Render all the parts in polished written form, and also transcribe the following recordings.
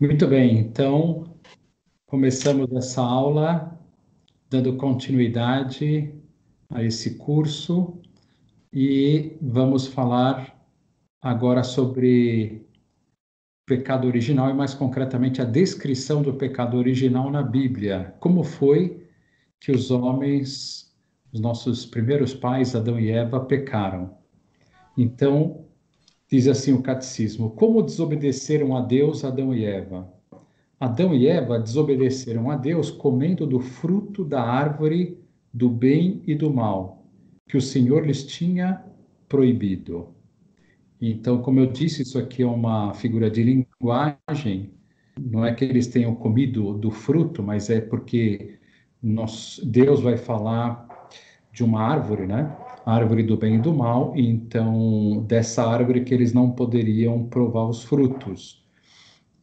Muito bem, então começamos essa aula dando continuidade a esse curso e vamos falar agora sobre o pecado original e mais concretamente a descrição do pecado original na Bíblia. Como foi que os homens, os nossos primeiros pais, Adão e Eva, pecaram? Então, diz assim o catecismo: como desobedeceram a Deus Adão e Eva? Adão e Eva desobedeceram a Deus comendo do fruto da árvore do bem e do mal, que o Senhor lhes tinha proibido. Então, como eu disse, isso aqui é uma figura de linguagem. Não é que eles tenham comido do fruto, mas é porque Deus vai falar de uma árvore, né? A árvore do bem e do mal, e então dessa árvore que eles não poderiam provar os frutos.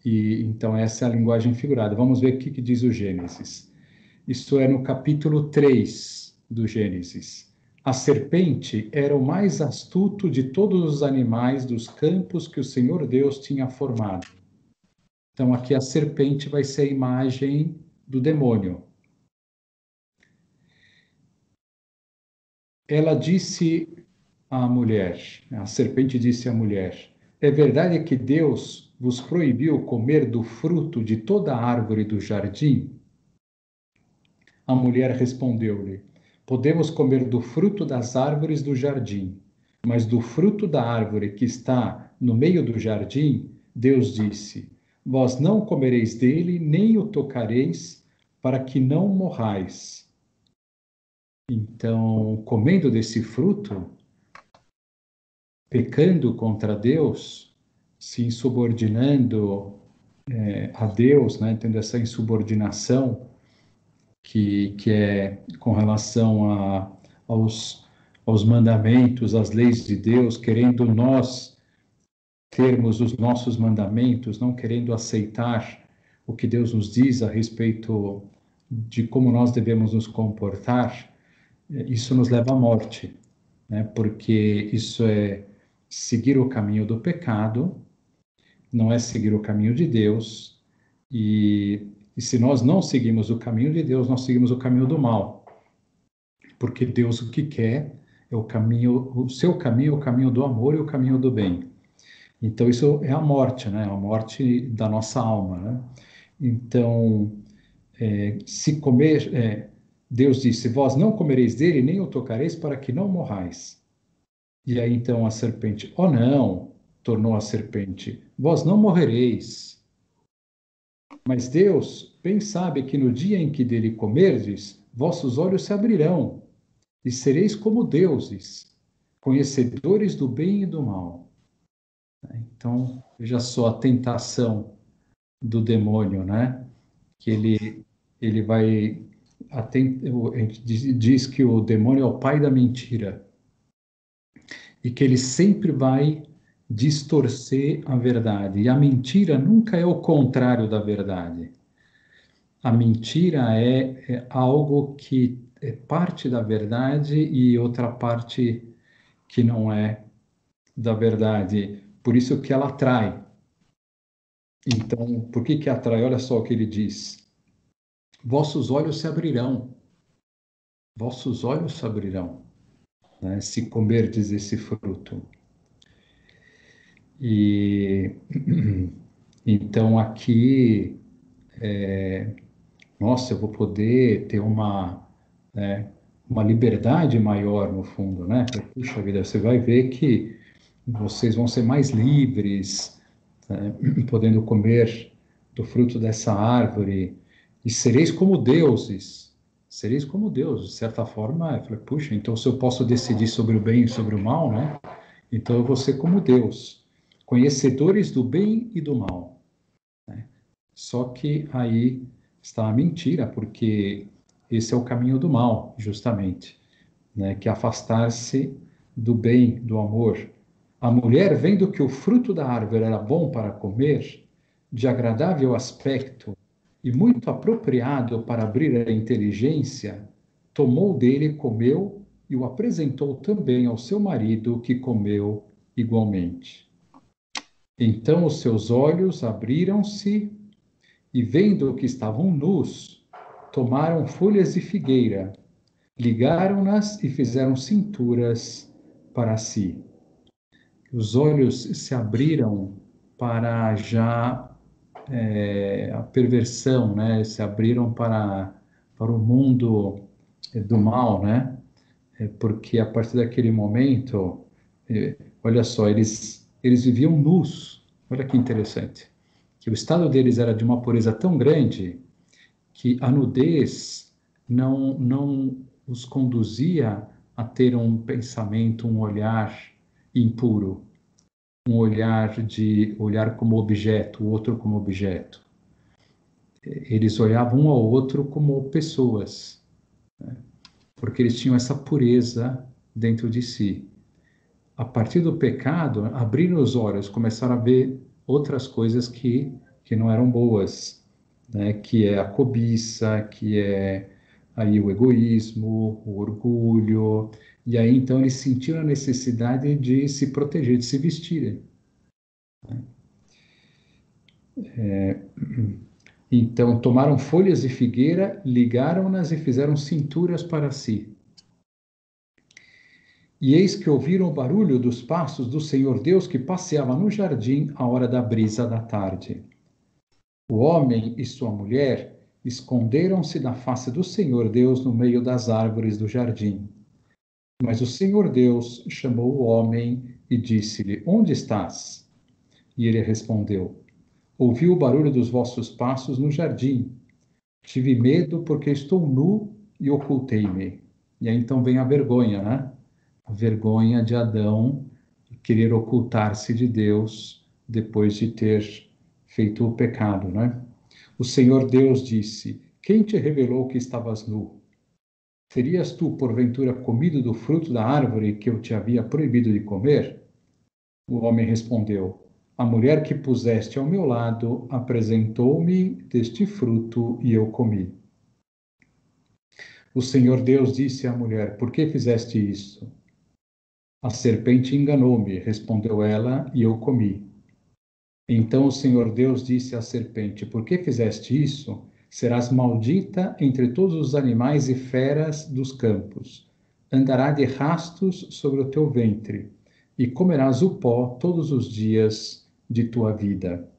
E então essa é a linguagem figurada. Vamos ver o que diz o Gênesis. Isso é no capítulo 3 do Gênesis. A serpente era o mais astuto de todos os animais dos campos que o Senhor Deus tinha formado. Então aqui a serpente vai ser a imagem do demônio. Ela disse à mulher, a serpente disse à mulher: é verdade que Deus vos proibiu comer do fruto de toda a árvore do jardim? A mulher respondeu-lhe: podemos comer do fruto das árvores do jardim, mas do fruto da árvore que está no meio do jardim, Deus disse: vós não comereis dele, nem o tocareis, para que não morrais. Então, comendo desse fruto, pecando contra Deus, se insubordinando a Deus, né, tendo essa insubordinação que é com relação aos mandamentos, às leis de Deus, querendo nós termos os nossos mandamentos, não querendo aceitar o que Deus nos diz a respeito de como nós devemos nos comportar, isso nos leva à morte, né? Porque isso é seguir o caminho do pecado, não é seguir o caminho de Deus, e se nós não seguimos o caminho de Deus, nós seguimos o caminho do mal, porque Deus o que quer é o caminho, o seu caminho é o caminho do amor e o caminho do bem. Então isso é a morte, né? A morte da nossa alma, né? Então, se comer, Deus disse: vós não comereis dele, nem o tocareis, para que não morrais. E aí então a serpente: oh não, tornou a serpente, vós não morrereis. Mas Deus bem sabe que no dia em que dele comerdes, vossos olhos se abrirão, e sereis como deuses, conhecedores do bem e do mal. Então, veja só a tentação do demônio, né? Que ele vai a gente diz que o demônio é o pai da mentira e que ele sempre vai distorcer a verdade. E a mentira nunca é o contrário da verdade. A mentira é algo que é parte da verdade e outra parte que não é da verdade. Por isso que ela atrai. Então, por que que atrai? Olha só o que ele diz: vossos olhos se abrirão, vossos olhos se abrirão, né, se comerdes esse fruto. E então aqui, nossa, eu vou poder ter né, uma liberdade maior no fundo, né? Puxa vida, você vai ver que vocês vão ser mais livres, né, podendo comer do fruto dessa árvore, e sereis como deuses. Sereis como deuses. De certa forma, eu falei, puxa, então se eu posso decidir sobre o bem e sobre o mal, né? Então eu vou ser como Deus, conhecedores do bem e do mal. Né? Só que aí está a mentira, porque esse é o caminho do mal, justamente, né? Que é afastar-se do bem, do amor. A mulher, vendo que o fruto da árvore era bom para comer, de agradável aspecto e muito apropriado para abrir a inteligência, tomou dele, comeu e o apresentou também ao seu marido, que comeu igualmente. Então os seus olhos abriram-se E vendo que estavam nus, tomaram folhas de figueira, ligaram-nas e fizeram cinturas para si. Os olhos se abriram para já a perversão, né? Se abriram para o mundo do mal, né? Porque a partir daquele momento, olha só, eles viviam nus. Olha que interessante. Que o estado deles era de uma pureza tão grande que a nudez não os conduzia a ter um pensamento, um olhar impuro, um olhar como objeto, o outro como objeto. Eles olhavam um ao outro como pessoas, né? Porque eles tinham essa pureza dentro de si. A partir do pecado, abriram os olhos, começaram a ver outras coisas que não eram boas, né? Que é a cobiça, que é aí o egoísmo, o orgulho, e aí então eles sentiram a necessidade de se proteger, de se vestirem. Então tomaram folhas de figueira, ligaram-nas e fizeram cinturas para si. E eis que ouviram o barulho dos passos do Senhor Deus que passeava no jardim à hora da brisa da tarde. O homem e sua mulher esconderam-se da face do Senhor Deus no meio das árvores do jardim. Mas o Senhor Deus chamou o homem e disse-lhe: Onde estás? E ele respondeu: Ouvi o barulho dos vossos passos no jardim. Tive medo porque estou nu e ocultei-me. E aí então vem a vergonha, né? A vergonha de Adão querer ocultar-se de Deus depois de ter feito o pecado, né? O Senhor Deus disse: Quem te revelou que estavas nu? Terias tu, porventura, comido do fruto da árvore que eu te havia proibido de comer? O homem respondeu: A mulher que puseste ao meu lado apresentou-me deste fruto e eu comi. O Senhor Deus disse à mulher: Por que fizeste isso? A serpente enganou-me, respondeu ela, e eu comi. Então o Senhor Deus disse à serpente: Por que fizeste isso? Serás maldita entre todos os animais e feras dos campos. Andará de rastos sobre o teu ventre, e comerás o pó todos os dias de tua vida.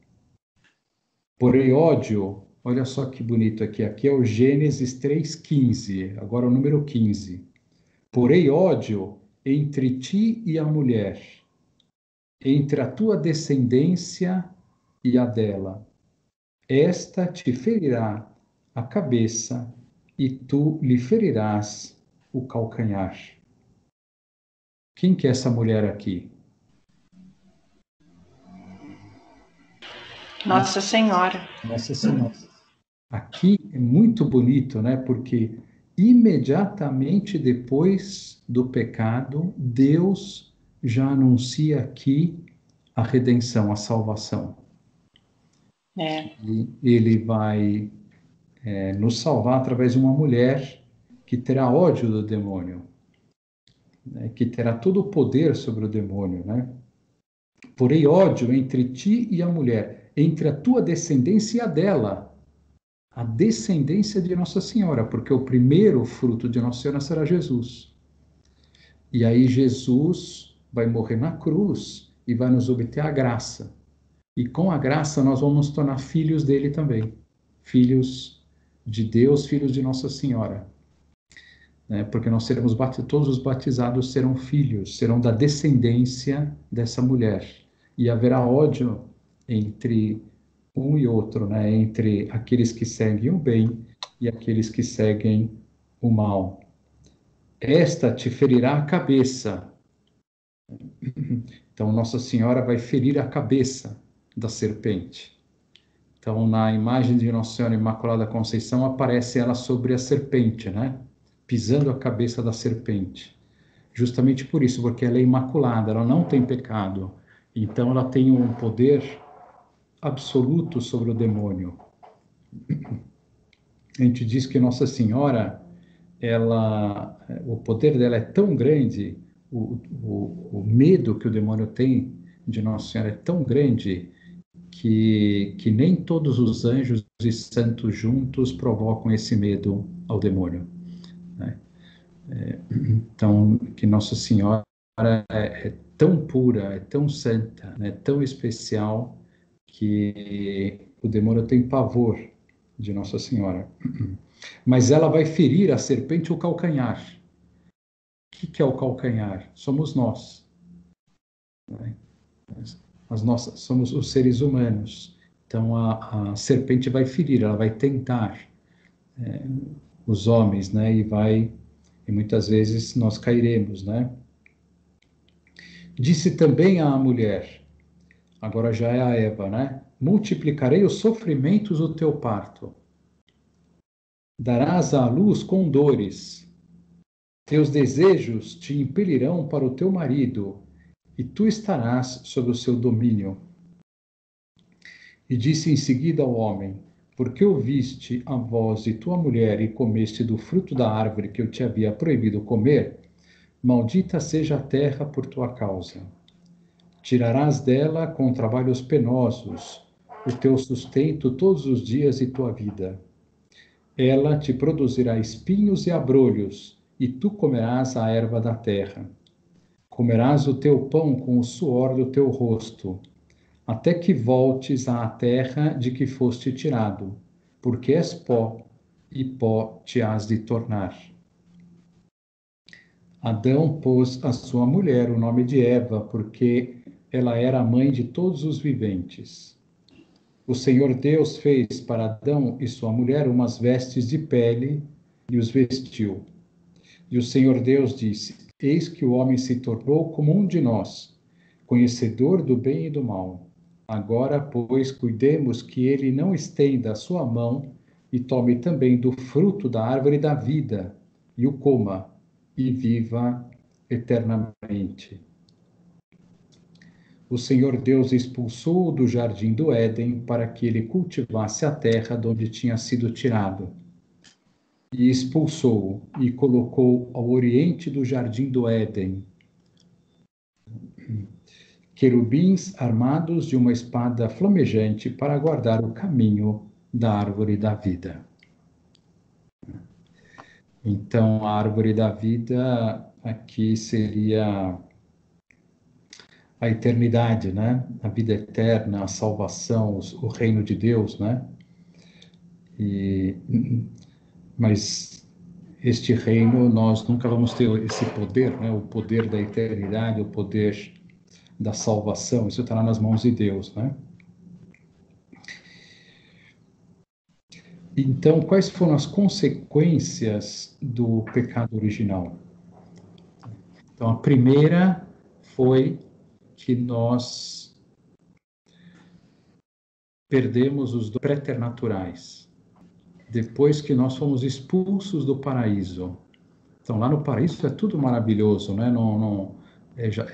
Porém, ódio, olha só que bonito aqui, aqui é o Gênesis 3,15, agora o número 15. Porém, ódio entre ti e a mulher, entre a tua descendência e a dela. Esta te ferirá a cabeça e tu lhe ferirás o calcanhar. Quem que é essa mulher aqui? Nossa Senhora. Nossa Senhora. Aqui é muito bonito, né? Porque imediatamente depois do pecado, Deus já anuncia aqui a redenção, a salvação. É. E ele vai nos salvar através de uma mulher que terá ódio do demônio, né? Que terá todo o poder sobre o demônio, né? Porém, ódio entre ti e a mulher, entre a tua descendência e a dela, a descendência de Nossa Senhora, porque o primeiro fruto de Nossa Senhora será Jesus. E aí Jesus vai morrer na cruz e vai nos obter a graça. E com a graça nós vamos nos tornar filhos dele também. Filhos de Deus, filhos de Nossa Senhora. Né? Porque nós seremos batizados, todos os batizados serão filhos, serão da descendência dessa mulher. E haverá ódio entre um e outro, né? Entre aqueles que seguem o bem e aqueles que seguem o mal. Esta te ferirá a cabeça. Então, Nossa Senhora vai ferir a cabeça da serpente. Então, na imagem de Nossa Senhora Imaculada Conceição, aparece ela sobre a serpente, né? Pisando a cabeça da serpente. Justamente por isso, porque ela é imaculada, ela não tem pecado. Então, ela tem um poder absoluto sobre o demônio. A gente diz que Nossa Senhora, o poder dela é tão grande, o medo que o demônio tem de Nossa Senhora é tão grande, que nem todos os anjos e santos juntos provocam esse medo ao demônio, né? Então, que Nossa Senhora é tão pura, é tão santa, né, tão especial, que o demônio tem pavor de Nossa Senhora. Mas ela vai ferir a serpente o calcanhar. O que é o calcanhar? Somos nós, né? As nossas, somos os seres humanos. Então a serpente vai ferir, ela vai tentar os homens, né? E muitas vezes nós cairemos, né? Disse também à mulher, agora já é a Eva, né? Multiplicarei os sofrimentos do teu parto. Darás à luz com dores. Teus desejos te impelirão para o teu marido, e tu estarás sob o seu domínio. E disse em seguida ao homem, porque ouviste a voz de tua mulher e comeste do fruto da árvore que eu te havia proibido comer, maldita seja a terra por tua causa. Tirarás dela com trabalhos penosos o teu sustento todos os dias de tua vida. Ela te produzirá espinhos e abrolhos, e tu comerás a erva da terra. Comerás o teu pão com o suor do teu rosto, até que voltes à terra de que foste tirado, porque és pó, e pó te hás de tornar. Adão pôs à sua mulher o nome de Eva, porque ela era a mãe de todos os viventes. O Senhor Deus fez para Adão e sua mulher umas vestes de pele e os vestiu. E o Senhor Deus disse: Eis que o homem se tornou como um de nós, conhecedor do bem e do mal. Agora, pois, cuidemos que ele não estenda a sua mão e tome também do fruto da árvore da vida, e o coma, e viva eternamente. O Senhor Deus expulsou-o do jardim do Éden para que ele cultivasse a terra de onde tinha sido tirado. E expulsou-o e colocou ao oriente do jardim do Éden querubins armados de uma espada flamejante para guardar o caminho da árvore da vida. Então, a árvore da vida aqui seria a eternidade, né? A vida eterna, a salvação, o reino de Deus, né? Mas este reino nós nunca vamos ter esse poder, né? O poder da eternidade, o poder da salvação, isso está nas mãos de Deus, né? Então, quais foram as consequências do pecado original? Então, a primeira foi que nós perdemos os dons preternaturais, depois que nós fomos expulsos do paraíso. Então, lá no paraíso é tudo maravilhoso, né?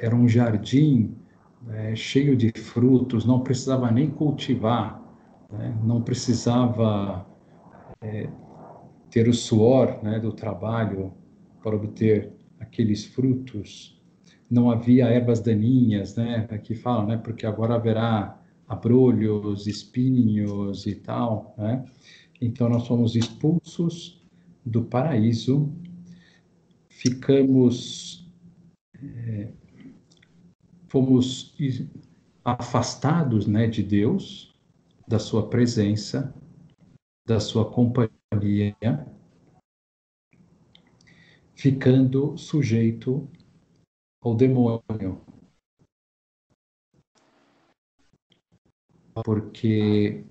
Era um jardim cheio de frutos, não precisava nem cultivar, né? Não precisava ter o suor, né, do trabalho para obter aqueles frutos. Não havia ervas daninhas, né? Aqui fala, né? Porque agora haverá abrolhos, espinhos e tal, né? Então nós fomos expulsos do paraíso, fomos afastados, né, de Deus, da sua presença, da sua companhia, ficando sujeito ao demônio. Porque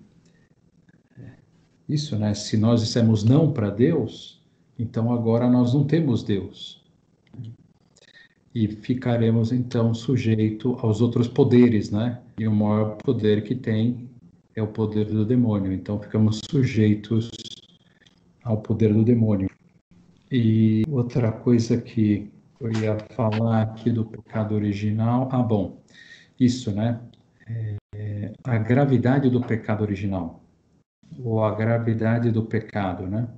isso, né? Se nós dissemos não para Deus, então agora nós não temos Deus. E ficaremos, então, sujeito aos outros poderes, né? E o maior poder que tem é o poder do demônio. Então, ficamos sujeitos ao poder do demônio. E outra coisa que eu ia falar aqui do pecado original... bom, isso, né? A gravidade do pecado original. Ou a gravidade do pecado, né?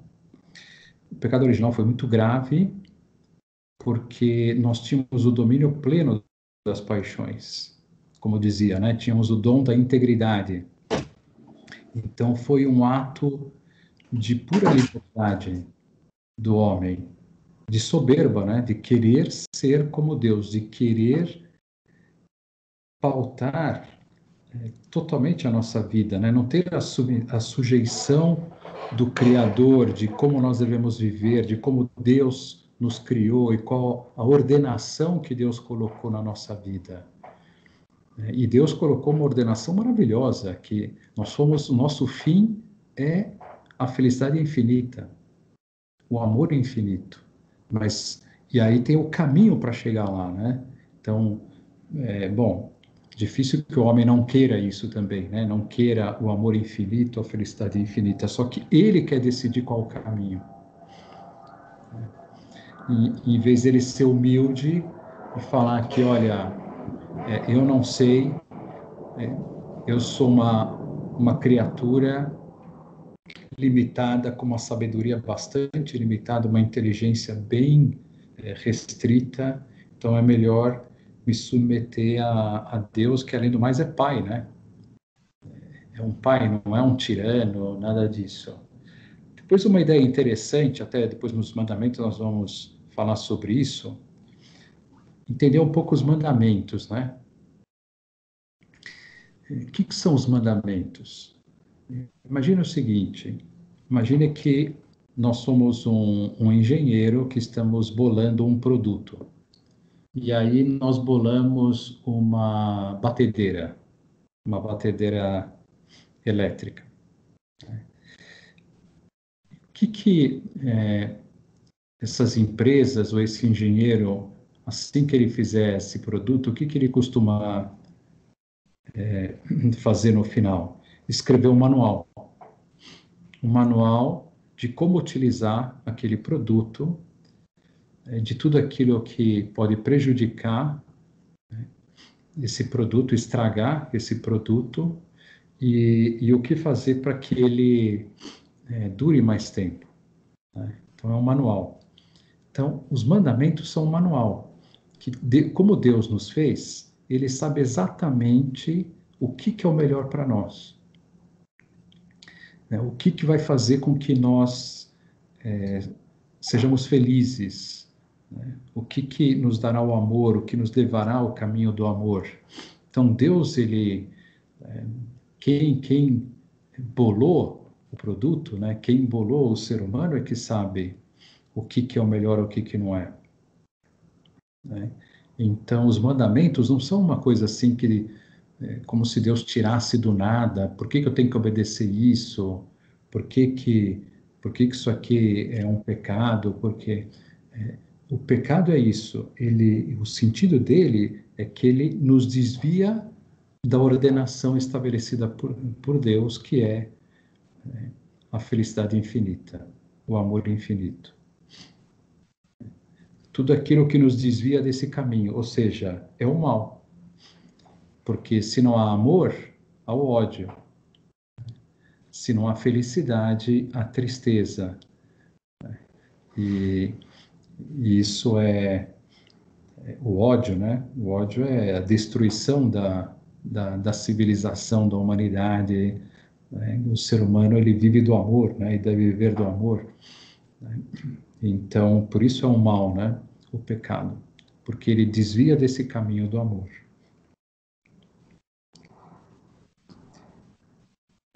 O pecado original foi muito grave porque nós tínhamos o domínio pleno das paixões. como dizia, né? Tínhamos o dom da integridade. Então foi um ato de pura liberdade do homem, de soberba, né? De querer ser como Deus, de querer pautar totalmente a nossa vida, né? Não ter a sujeição do Criador, de como nós devemos viver, de como Deus nos criou e qual a ordenação que Deus colocou na nossa vida. E Deus colocou uma ordenação maravilhosa, que o nosso fim é a felicidade infinita, o amor infinito. E aí tem o caminho para chegar lá, né? Então, bom, difícil que o homem não queira isso também, né? Não queira o amor infinito, a felicidade infinita, só que ele quer decidir qual o caminho. E em vez dele ser humilde e falar que, olha, eu não sei, eu sou uma criatura limitada, com uma sabedoria bastante limitada, uma inteligência bem restrita, então é melhor me submeter a Deus, que além do mais é pai, né? É um pai, não é um tirano, nada disso. Depois uma ideia interessante, até depois nos mandamentos nós vamos falar sobre isso, entender um pouco os mandamentos, né? O que são os mandamentos? Imagine o seguinte, imagine que nós somos um engenheiro que estamos bolando um produto. E aí nós bolamos uma batedeira elétrica. O que essas empresas ou esse engenheiro, assim que ele fizer esse produto, o que ele costuma fazer no final? Escrever um manual de como utilizar aquele produto, de tudo aquilo que pode prejudicar esse produto, estragar esse produto e o que fazer para que ele dure mais tempo. Né? Então, é um manual. Então, os mandamentos são um manual. Como Deus nos fez, ele sabe exatamente o que é o melhor para nós. Né? O que vai fazer com que nós sejamos felizes. Né? O que nos dará o amor, o que nos levará ao caminho do amor. Então, Deus, quem bolou o produto, né? Quem bolou o ser humano é que sabe o que é o melhor, o que não é. Né? Então, os mandamentos não são uma coisa assim que, como se Deus tirasse do nada, por que eu tenho que obedecer isso? Por que isso aqui é um pecado? Porque o pecado é isso, o sentido dele é que ele nos desvia da ordenação estabelecida por Deus, que é a felicidade infinita, o amor infinito. Tudo aquilo que nos desvia desse caminho, ou seja, é o mal. Porque se não há amor, há o ódio. Se não há felicidade, há tristeza. E isso é o ódio, né? O ódio é a destruição da civilização, da humanidade. Né? O ser humano, ele vive do amor, né? E deve viver do amor. Né? Então, por isso é um mal, né? O pecado. Porque ele desvia desse caminho do amor.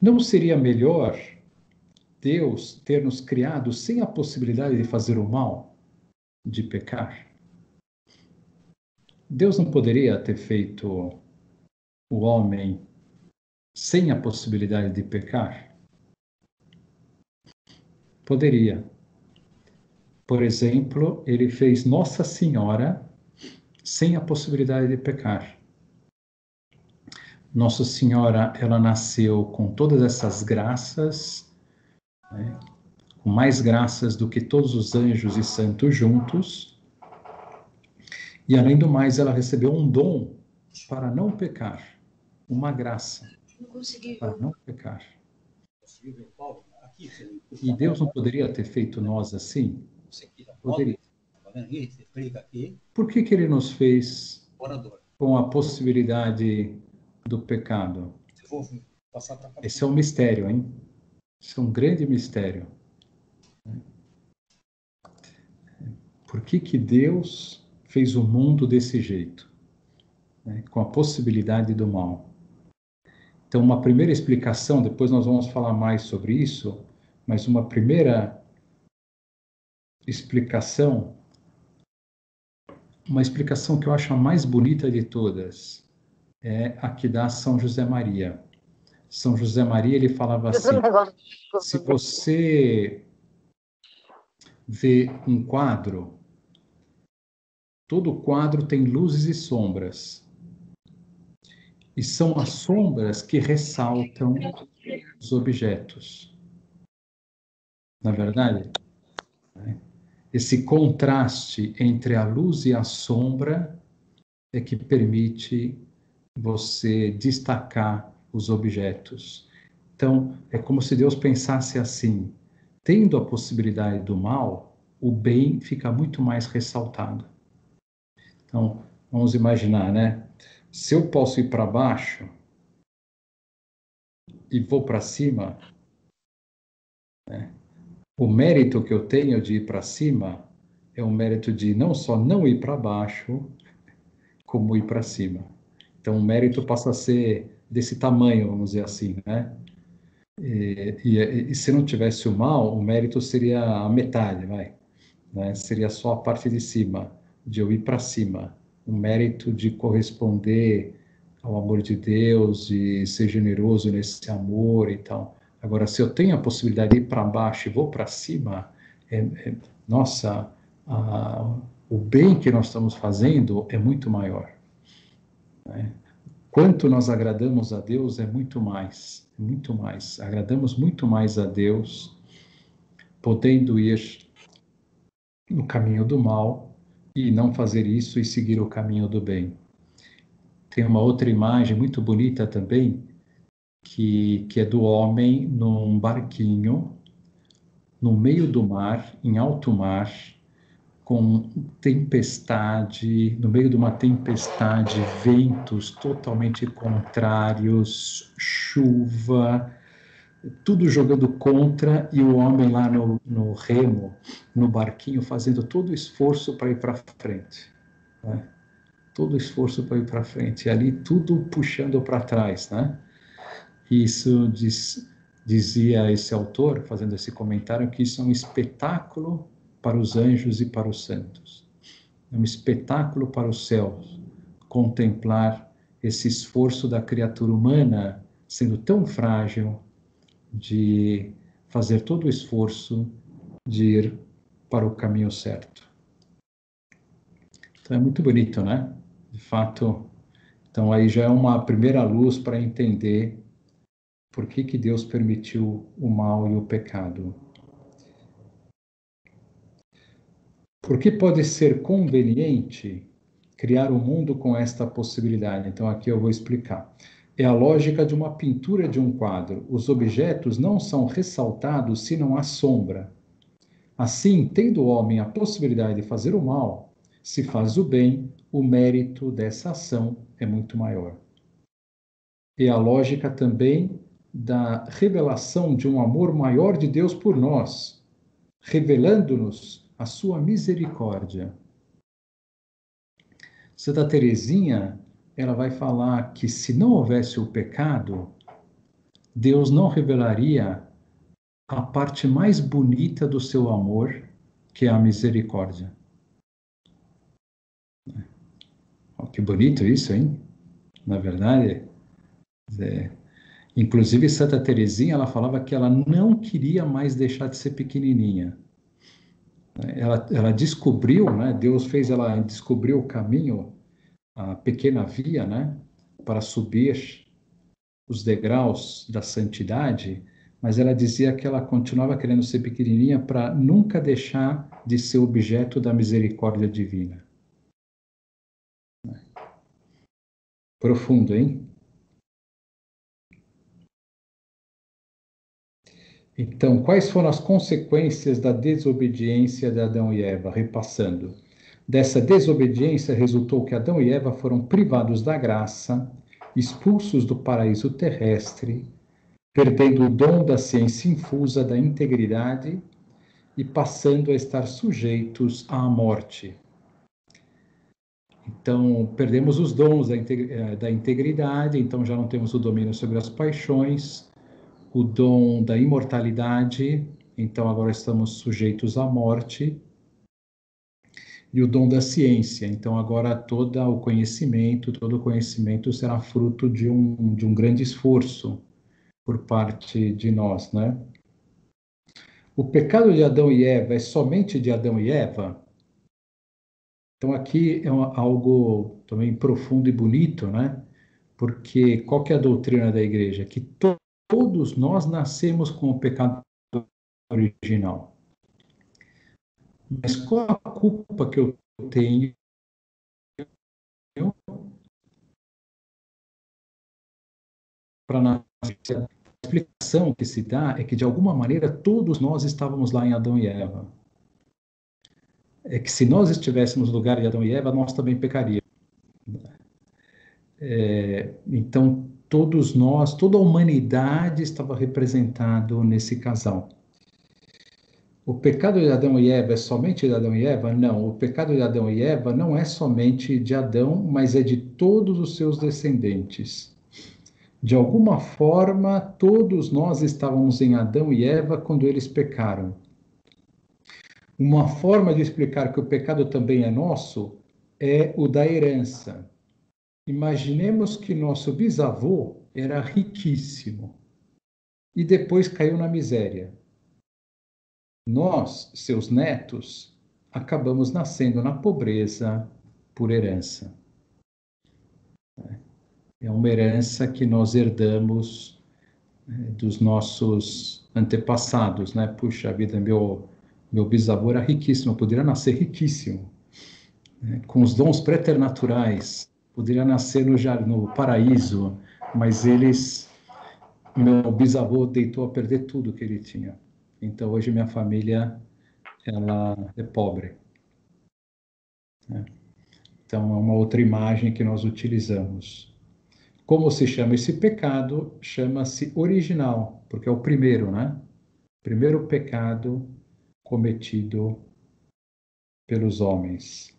Não seria melhor Deus ter nos criado sem a possibilidade de fazer o mal, de pecar? Deus não poderia ter feito o homem sem a possibilidade de pecar? Poderia. Por exemplo, ele fez Nossa Senhora sem a possibilidade de pecar. Nossa Senhora, ela nasceu com todas essas graças, né, com mais graças do que todos os anjos e santos juntos, e além do mais, ela recebeu um dom para não pecar, uma graça para não pecar. E Deus não poderia ter feito nós assim? Poderia. Por que ele nos fez com a possibilidade do pecado? Esse é um mistério, hein? Esse é um grande mistério. Por que que Deus fez o mundo desse jeito, né? Com a possibilidade do mal? Então, uma primeira explicação, depois nós vamos falar mais sobre isso, mas uma primeira explicação, uma explicação que eu acho a mais bonita de todas, é a que dá São José Maria. São José Maria, ele falava assim: se você vê um quadro, todo quadro tem luzes e sombras. E são as sombras que ressaltam os objetos. Na verdade, né? Esse contraste entre a luz e a sombra é que permite você destacar os objetos. Então, é como se Deus pensasse assim: tendo a possibilidade do mal, o bem fica muito mais ressaltado. Então, vamos imaginar, né? Se eu posso ir para baixo e vou para cima, né? O mérito que eu tenho de ir para cima é o mérito de não só não ir para baixo, como ir para cima. Então, o mérito passa a ser desse tamanho, vamos dizer assim, né? E se não tivesse o mal, o mérito seria a metade, vai, né? Seria só a parte de cima, de eu ir para cima. O mérito de corresponder ao amor de Deus e ser generoso nesse amor e tal. Agora, se eu tenho a possibilidade de ir para baixo e vou para cima, nossa, o bem que nós estamos fazendo é muito maior, né? Quanto nós agradamos a Deus é muito mais, muito mais. Agradamos muito mais a Deus, podendo ir no caminho do mal e não fazer isso e seguir o caminho do bem. Tem uma outra imagem muito bonita também, que é do homem num barquinho, no meio do mar, em alto mar, com tempestade, no meio de uma tempestade, ventos totalmente contrários, chuva, tudo jogando contra, e o homem lá no remo, no barquinho, fazendo todo o esforço para ir para frente, né? Todo o esforço para ir para frente, e ali tudo puxando para trás, né? Isso dizia esse autor, fazendo esse comentário, que isso é um espetáculo para os anjos e para os santos. É um espetáculo para os céus contemplar esse esforço da criatura humana sendo tão frágil, de fazer todo o esforço de ir para o caminho certo. Então é muito bonito, né? De fato, então aí já é uma primeira luz para entender por que que Deus permitiu o mal e o pecado. Porque pode ser conveniente criar um mundo com esta possibilidade. Então aqui eu vou explicar. É a lógica de uma pintura de um quadro. Os objetos não são ressaltados se não há sombra. Assim, tendo o homem a possibilidade de fazer o mal, se faz o bem, o mérito dessa ação é muito maior. E a lógica também da revelação de um amor maior de Deus por nós, revelando-nos a sua misericórdia. Santa Teresinha, ela vai falar que se não houvesse o pecado, Deus não revelaria a parte mais bonita do seu amor, que é a misericórdia. Oh, que bonito isso, hein? Na verdade, inclusive Santa Teresinha, ela falava que ela não queria mais deixar de ser pequenininha. Ela descobriu, né? Deus fez ela descobrir o caminho, a pequena via, né? Para subir os degraus da santidade, mas ela dizia que ela continuava querendo ser pequenininha para nunca deixar de ser objeto da misericórdia divina. Profundo, hein? Então, quais foram as consequências da desobediência de Adão e Eva? Repassando. Dessa desobediência resultou que Adão e Eva foram privados da graça, expulsos do paraíso terrestre, perdendo o dom da ciência infusa da integridade e passando a estar sujeitos à morte. Então, perdemos os dons da integridade, então já não temos o domínio sobre as paixões, o dom da imortalidade, então agora estamos sujeitos à morte, e o dom da ciência, então agora todo o conhecimento será fruto de um grande esforço por parte de nós, né? O pecado de Adão e Eva é somente de Adão e Eva? Então aqui é algo também profundo e bonito, né? Porque qual que é a doutrina da igreja? Que todos nós nascemos com o pecado original. Mas qual a culpa que eu tenho para nascer? A explicação que se dá é que, de alguma maneira, todos nós estávamos lá em Adão e Eva. É que se nós estivéssemos no lugar de Adão e Eva, nós também pecaríamos. Então, todos nós, toda a humanidade estava representado nesse casal. O pecado de Adão e Eva é somente de Adão e Eva? Não, o pecado de Adão e Eva não é somente de Adão, mas é de todos os seus descendentes. De alguma forma, todos nós estávamos em Adão e Eva quando eles pecaram. Uma forma de explicar que o pecado também é nosso é o da herança. Imaginemos que nosso bisavô era riquíssimo e depois caiu na miséria. Nós, seus netos, acabamos nascendo na pobreza por herança. É uma herança que nós herdamos dos nossos antepassados, né? Puxa vida, meu bisavô era riquíssimo, poderia nascer riquíssimo, né? Com os dons preternaturais, poderia nascer no paraíso, mas meu bisavô deitou a perder tudo que ele tinha. Então hoje minha família ela é pobre, né? Então é uma outra imagem que nós utilizamos. Como se chama esse pecado? Chama-se original, porque é o primeiro, né? Primeiro pecado cometido pelos homens.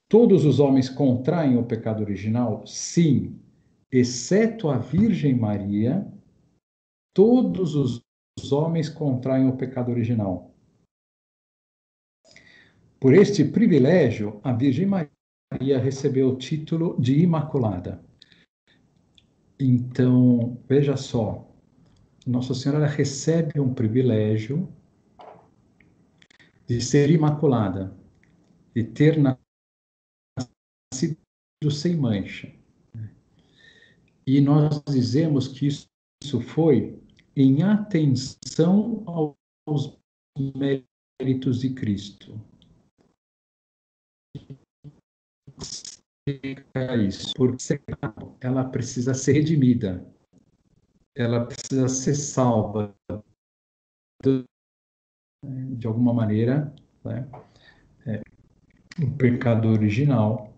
Todos os homens contraem o pecado original? Sim, exceto a Virgem Maria, todos os homens contraem o pecado original. Por este privilégio, a Virgem Maria recebeu o título de Imaculada. Então, veja só, Nossa Senhora recebe um privilégio de ser imaculada, de ter nascido sem mancha. E nós dizemos que isso foi em atenção aos méritos de Cristo. Isso, porque ela precisa ser redimida, ela precisa ser salva de alguma maneira, né? O pecado original.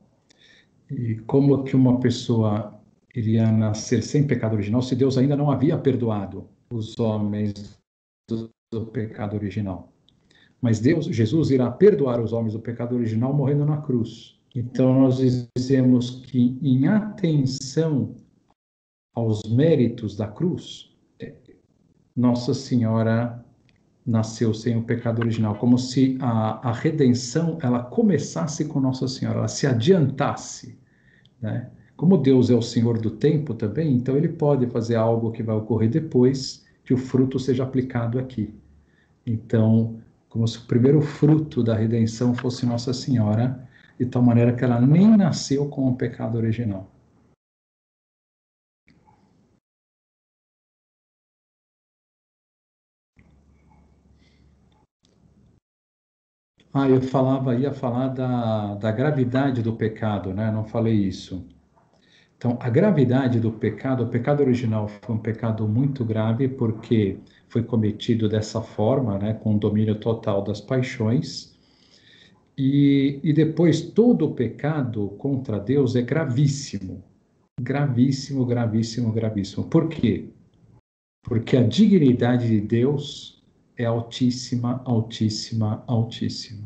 E como que uma pessoa iria nascer sem pecado original se Deus ainda não havia perdoado os homens do pecado original? Mas Jesus irá perdoar os homens do pecado original morrendo na cruz. Então nós dizemos que em atenção aos méritos da cruz, Nossa Senhora nasceu sem o pecado original, como se a redenção ela começasse com Nossa Senhora, ela se adiantasse, né? Como Deus é o Senhor do tempo também, então ele pode fazer algo que vai ocorrer depois que o fruto seja aplicado aqui. Então, como se o primeiro fruto da redenção fosse Nossa Senhora, de tal maneira que ela nem nasceu com o pecado original. Eu ia falar da gravidade do pecado, né? Não falei isso. Então, a gravidade do pecado, o pecado original foi um pecado muito grave porque foi cometido dessa forma, né? Com o domínio total das paixões. E depois, todo o pecado contra Deus é gravíssimo. Gravíssimo, gravíssimo, gravíssimo. Por quê? Porque a dignidade de Deus é altíssima, altíssima, altíssima.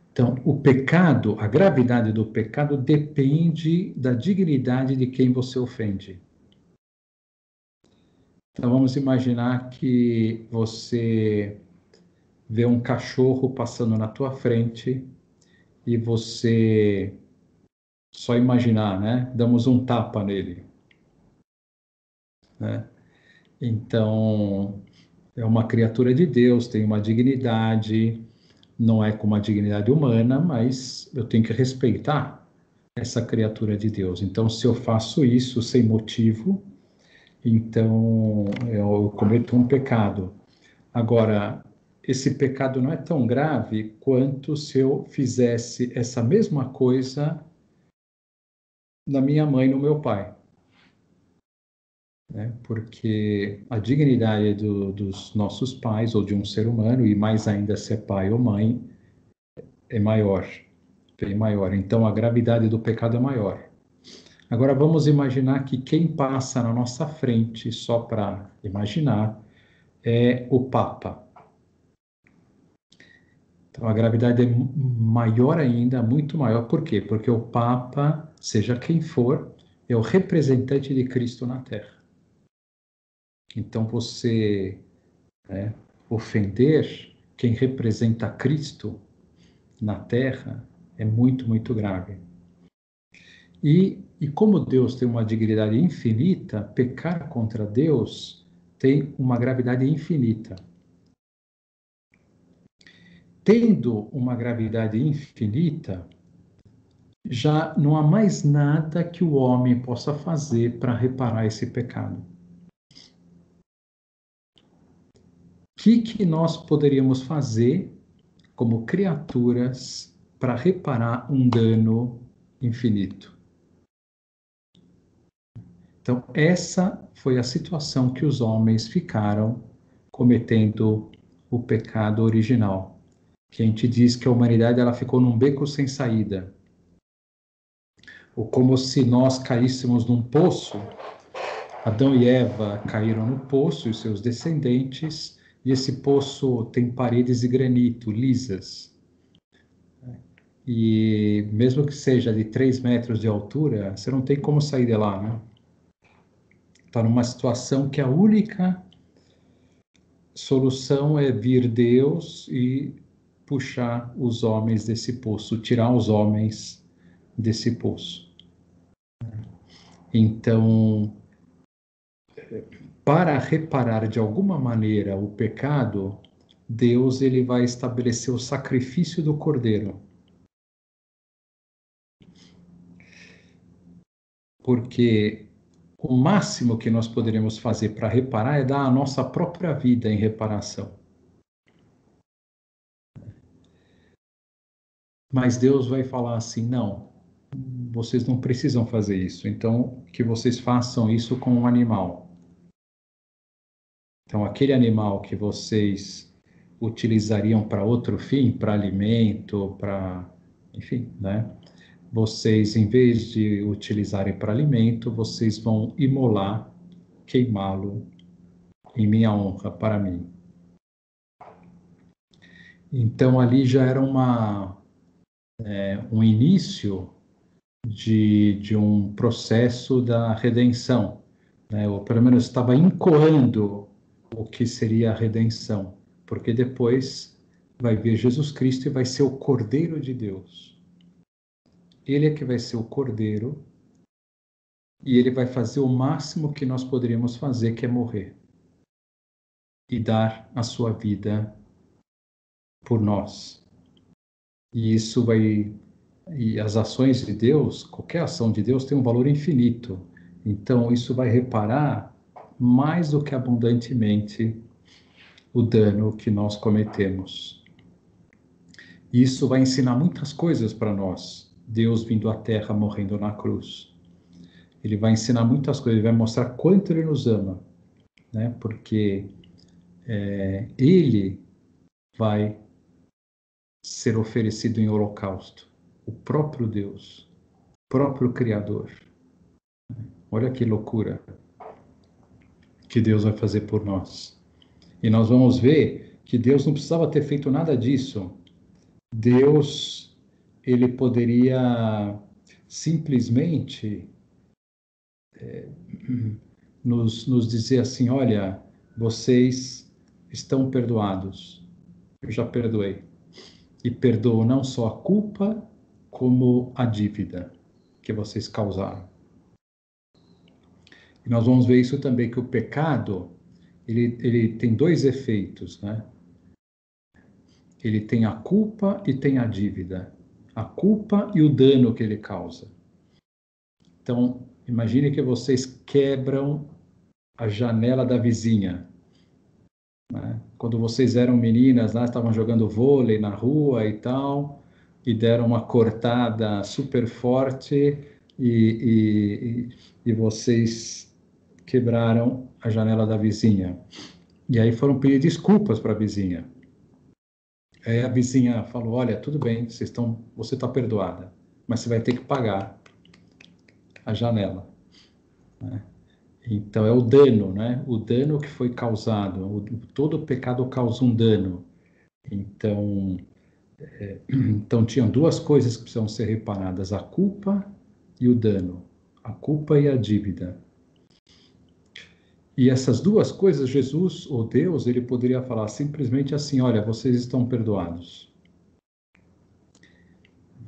Então, o pecado, a gravidade do pecado depende da dignidade de quem você ofende. Então, vamos imaginar que você vê um cachorro passando na tua frente e você, só imaginar, né? Damos um tapa nele, né? Então, é uma criatura de Deus, tem uma dignidade, não é com uma dignidade humana, mas eu tenho que respeitar essa criatura de Deus. Então, se eu faço isso sem motivo, então eu cometo um pecado. Agora, esse pecado não é tão grave quanto se eu fizesse essa mesma coisa na minha mãe e no meu pai. Né? Porque a dignidade dos nossos pais, ou de um ser humano, e mais ainda se é pai ou mãe, é maior, bem maior. Então, a gravidade do pecado é maior. Agora, vamos imaginar que quem passa na nossa frente, só para imaginar, é o Papa. Então, a gravidade é maior ainda, muito maior. Por quê? Porque o Papa, seja quem for, é o representante de Cristo na Terra. Então, você, né, ofender quem representa Cristo na Terra é muito, muito grave. E como Deus tem uma dignidade infinita, pecar contra Deus tem uma gravidade infinita. Tendo uma gravidade infinita, já não há mais nada que o homem possa fazer para reparar esse pecado. O que nós poderíamos fazer como criaturas para reparar um dano infinito? Então, essa foi a situação que os homens ficaram cometendo o pecado original. Que a gente diz que a humanidade ela ficou num beco sem saída. Ou como se nós caíssemos num poço. Adão e Eva caíram no poço e seus descendentes, e esse poço tem paredes de granito lisas. E mesmo que seja de 3 metros de altura, você não tem como sair de lá, né? Está numa situação que a única solução é vir Deus e puxar os homens desse poço, tirar os homens desse poço. Então, para reparar de alguma maneira o pecado, Deus ele vai estabelecer o sacrifício do cordeiro. Porque o máximo que nós poderíamos fazer para reparar é dar a nossa própria vida em reparação. Mas Deus vai falar assim, não, vocês não precisam fazer isso, então que vocês façam isso com um animal. Então, aquele animal que vocês utilizariam para outro fim, para alimento, para, enfim, né? Vocês, em vez de utilizarem para alimento, vocês vão imolar, queimá-lo em minha honra, para mim. Então, ali já era um início de um processo da redenção, né? Ou pelo menos estava incoando o que seria a redenção, porque depois vai vir Jesus Cristo e vai ser o Cordeiro de Deus. Ele é que vai ser o Cordeiro e ele vai fazer o máximo que nós poderíamos fazer, que é morrer e dar a sua vida por nós. E isso vai... E as ações de Deus, qualquer ação de Deus tem um valor infinito. Então, isso vai reparar mais do que abundantemente o dano que nós cometemos. Isso vai ensinar muitas coisas para nós. Deus vindo à Terra, morrendo na cruz. Ele vai ensinar muitas coisas, ele vai mostrar quanto ele nos ama, né? Porque ele vai ser oferecido em holocausto. O próprio Deus, o próprio Criador. Olha que loucura que Deus vai fazer por nós. E nós vamos ver que Deus não precisava ter feito nada disso. Deus, ele poderia simplesmente nos dizer assim, olha, vocês estão perdoados. Eu já perdoei. E perdoo não só a culpa, como a dívida que vocês causaram. E nós vamos ver isso também, que o pecado, ele tem dois efeitos, né? Ele tem a culpa e tem a dívida. A culpa e o dano que ele causa. Então, imagine que vocês quebram a janela da vizinha. Né? Quando vocês eram meninas, lá estavam jogando vôlei na rua e tal, e deram uma cortada super forte e vocês quebraram a janela da vizinha. E aí foram pedir desculpas para a vizinha. Aí a vizinha falou, olha, tudo bem, você está perdoada, mas você vai ter que pagar a janela. Né? Então é o dano, né? O dano que foi causado, todo pecado causa um dano. Então, então tinham duas coisas que precisam ser reparadas, a culpa e o dano, a culpa e a dívida. E essas duas coisas, Jesus, ou Deus, ele poderia falar simplesmente assim, olha, vocês estão perdoados.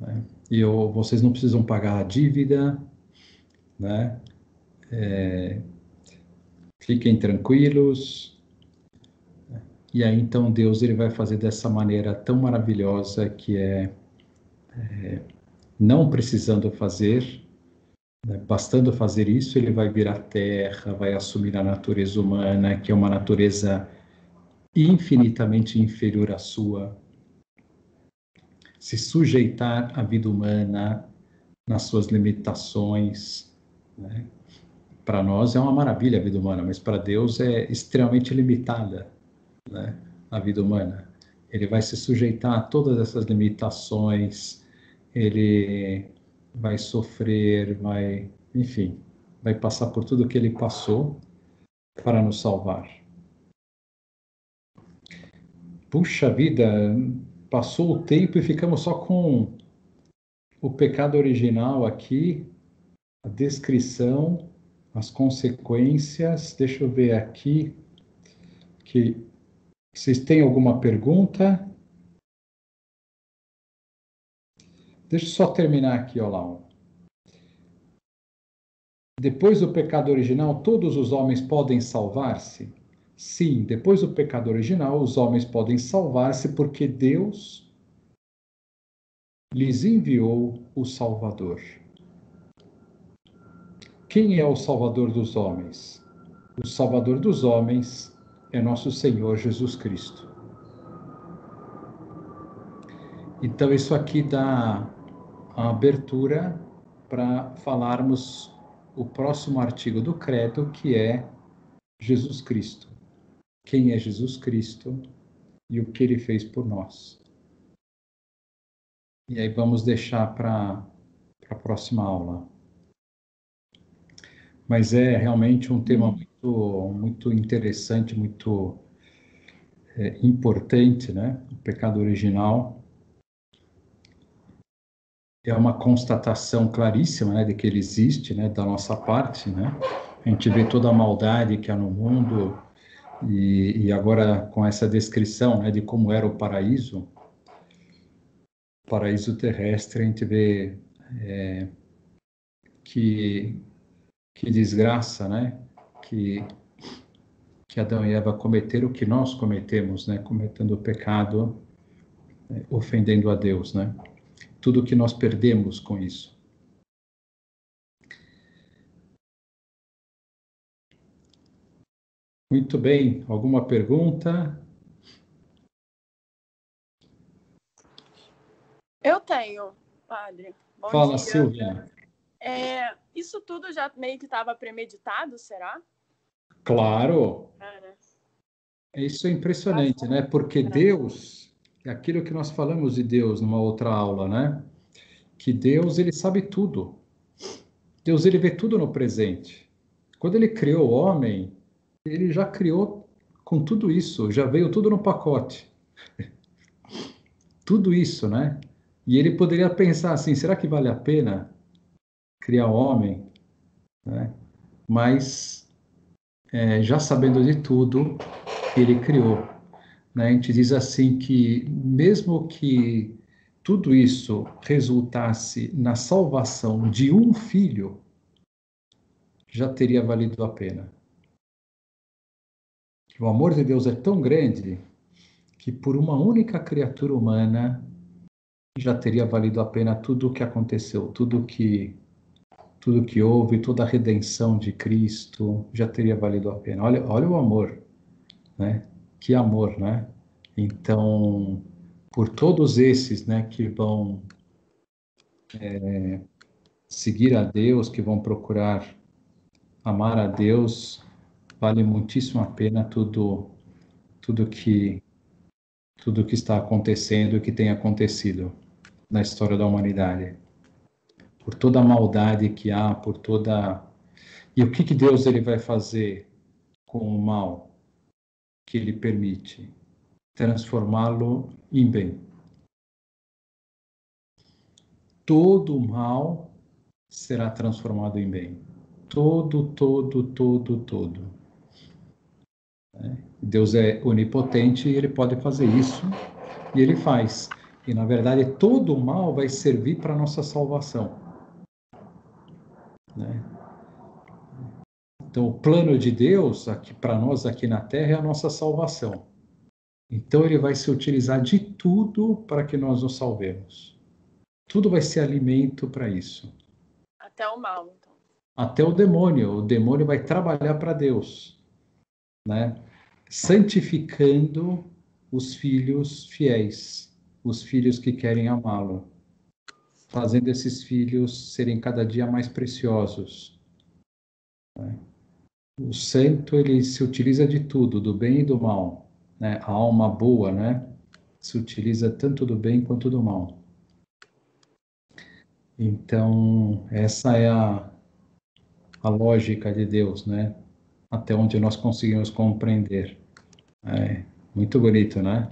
Né? Vocês não precisam pagar a dívida, né? Fiquem tranquilos. E aí, então, Deus ele vai fazer dessa maneira tão maravilhosa que não precisando fazer, né? Bastando fazer isso, ele vai vir à Terra, vai assumir a natureza humana, que é uma natureza infinitamente inferior à sua, se sujeitar à vida humana, nas suas limitações, né? Para nós é uma maravilha a vida humana, mas para Deus é extremamente limitada, né? A vida humana. Ele vai se sujeitar a todas essas limitações, ele vai sofrer, enfim, vai passar por tudo que ele passou para nos salvar. Puxa vida, passou o tempo e ficamos só com o pecado original aqui, a descrição, as consequências. Deixa eu ver aqui, que vocês têm alguma pergunta? Deixa eu só terminar aqui, ó lá. Depois do pecado original, todos os homens podem salvar-se? Sim, depois do pecado original, os homens podem salvar-se porque Deus lhes enviou o Salvador. Quem é o Salvador dos homens? O Salvador dos homens é nosso Senhor Jesus Cristo. Então, isso aqui dá a abertura para falarmos o próximo artigo do credo, que é Jesus Cristo. Quem é Jesus Cristo e o que ele fez por nós. E aí vamos deixar para a próxima aula. Mas é realmente um tema muito interessante, muito importante, né? O pecado original é uma constatação claríssima, né, de que ele existe, né, da nossa parte, né? A gente vê toda a maldade que há no mundo e agora com essa descrição, né, de como era o paraíso terrestre, a gente vê que desgraça, né? Que Adão e Eva cometeram o que nós cometemos, né? Cometendo o pecado, ofendendo a Deus, né? Tudo que nós perdemos com isso. Muito bem. Alguma pergunta? Eu tenho, padre. Bom Fala, dia. Silvia. Isso tudo já meio que estava premeditado, será? Claro. Isso é impressionante, né? Porque Deus, É aquilo que nós falamos de Deus numa outra aula, né? Que Deus, ele sabe tudo. Deus, ele vê tudo no presente. Quando ele criou o homem, ele já criou com tudo isso, já veio tudo no pacote. Tudo isso, né? E ele poderia pensar assim, será que vale a pena criar o homem? Né? Mas, já sabendo de tudo, ele criou. Né? A gente diz assim que, mesmo que tudo isso resultasse na salvação de um filho, já teria valido a pena. O amor de Deus é tão grande que por uma única criatura humana já teria valido a pena tudo o que aconteceu, tudo que houve, toda a redenção de Cristo, já teria valido a pena. Olha o amor, né? Que amor, né? Então, por todos esses, né, que vão seguir a Deus, que vão procurar amar a Deus, vale muitíssimo a pena tudo que tudo que está acontecendo e que tem acontecido na história da humanidade. Por toda a maldade que há, por toda... E o que Deus ele vai fazer com o mal que ele permite? Transformá-lo em bem. Todo o mal será transformado em bem. Todo. Deus é onipotente e ele pode fazer isso, e ele faz. E, na verdade, todo o mal vai servir para a nossa salvação. Né? Então, o plano de Deus aqui para nós aqui na Terra é a nossa salvação. Então, ele vai se utilizar de tudo para que nós nos salvemos. Tudo vai ser alimento para isso. Até o mal, então. Até o demônio vai trabalhar para Deus, né? Santificando os filhos fiéis, os filhos que querem amá-lo, fazendo esses filhos serem cada dia mais preciosos. Né? O santo, ele se utiliza de tudo, do bem e do mal. Né? A alma boa, né? Se utiliza tanto do bem quanto do mal. Então, essa é a lógica de Deus, né? Até onde nós conseguimos compreender. É muito bonito, né?